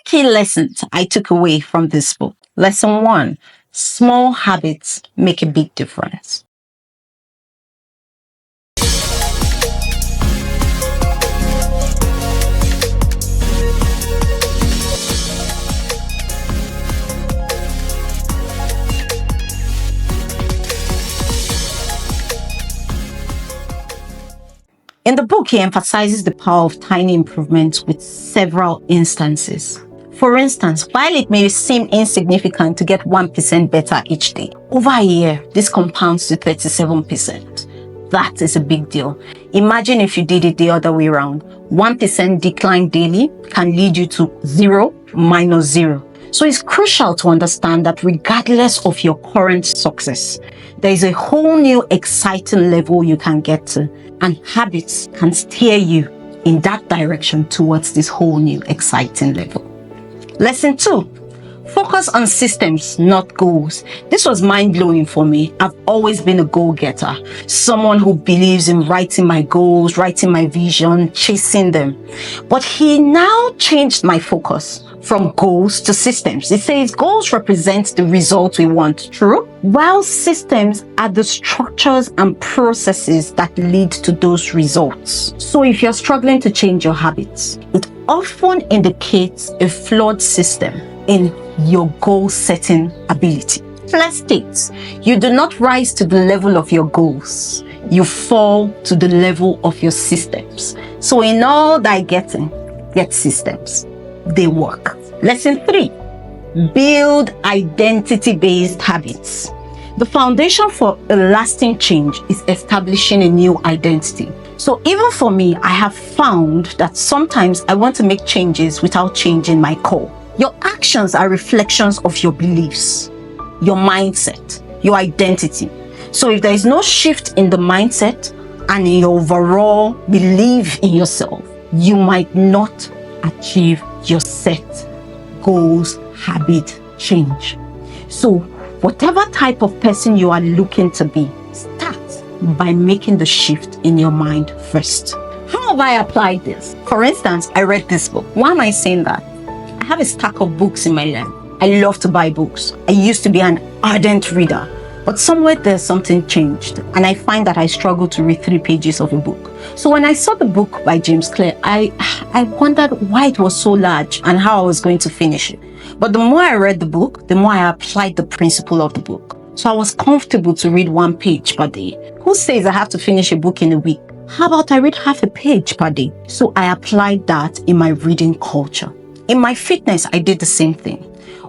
key lessons I took away from this book. Lesson 1, small habits make a big difference. In the book, he emphasizes the power of tiny improvements with several instances. For instance, while it may seem insignificant to get 1% better each day, over a year, this compounds to 37%. That is a big deal. Imagine if you did it the other way around. 1% decline daily can lead you to 0 minus 0. So it's crucial to understand that regardless of your current success, there is a whole new exciting level you can get to, and habits can steer you in that direction towards this whole new exciting level. Lesson 2, focus on systems, not goals. This was mind-blowing for me. I've always been a goal-getter, someone who believes in writing my goals, writing my vision, chasing them. But he now changed my focus from goals to systems. It says goals represent the result we want, true? While systems are the structures and processes that lead to those results. So if you're struggling to change your habits, it often indicates a flawed system in your goal-setting ability. Let's state, you do not rise to the level of your goals. You fall to the level of your systems. So in all thy getting, get systems. They work. Lesson 3, build identity-based habits. The foundation for a lasting change is establishing a new identity. So even for me, I have found that sometimes I want to make changes without changing my core. Your actions are reflections of your beliefs, your mindset, your identity. So if there is no shift in the mindset and in your overall belief in yourself, you might not achieve your set goals, habit change. So whatever type of person you are looking to be, start by making the shift in your mind first. How have I applied this? For instance, I read this book. Why am I saying that? I have a stack of books in my lap. I love to buy books. I used to be an ardent reader, but somewhere there something changed, and I find that I struggle to read 3 pages of a book. So when I saw the book by James Clear, I wondered why it was so large and how I was going to finish it. But the more I read the book, the more I applied the principle of the book. So I was comfortable to read 1 page per day. Who says I have to finish a book in a week? How about I read half a page per day? So I applied that in my reading culture. In my fitness, I did the same thing.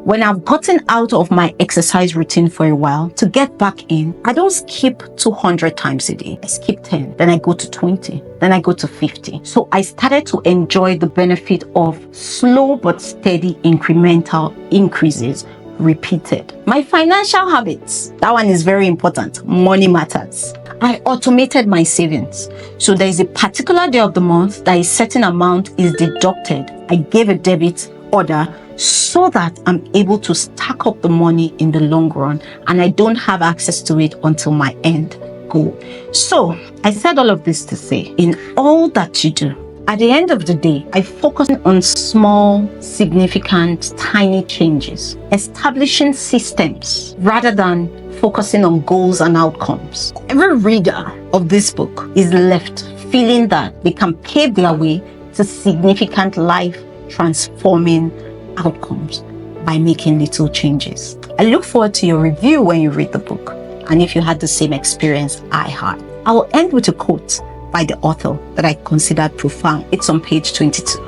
When I've gotten out of my exercise routine for a while, to get back in, I don't skip 200 times a day. I skip 10, then I go to 20, then I go to 50. So I started to enjoy the benefit of slow but steady incremental increases repeated. My financial habits, that one is very important. Money matters. I automated my savings. So there is a particular day of the month that a certain amount is deducted. I gave a debit order so that I'm able to stack up the money in the long run, and I don't have access to it until my end goal. So I said all of this to say, in all that you do, at the end of the day, I focus on small, significant, tiny changes, establishing systems rather than focusing on goals and outcomes. Every reader of this book is left feeling that they can pave their way to significant life transforming outcomes by making little changes. I look forward to your review when you read the book, and if you had the same experience I had. I will end with a quote by the author that I considered profound. It's on page 22.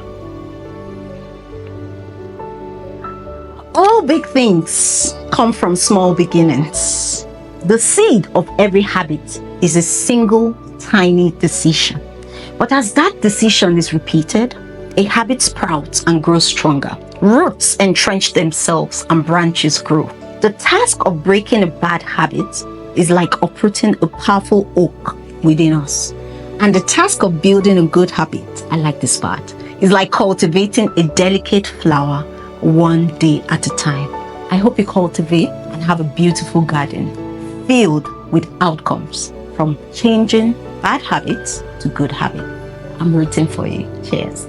All big things come from small beginnings. The seed of every habit is a single tiny decision. But as that decision is repeated, a habit sprouts and grows stronger. Roots entrench themselves and branches grow. The task of breaking a bad habit is like uprooting a powerful oak within us. And the task of building a good habit, I like this part, is like cultivating a delicate flower one day at a time. I hope you cultivate and have a beautiful garden filled with outcomes from changing bad habits to good habits. I'm rooting for you. Cheers.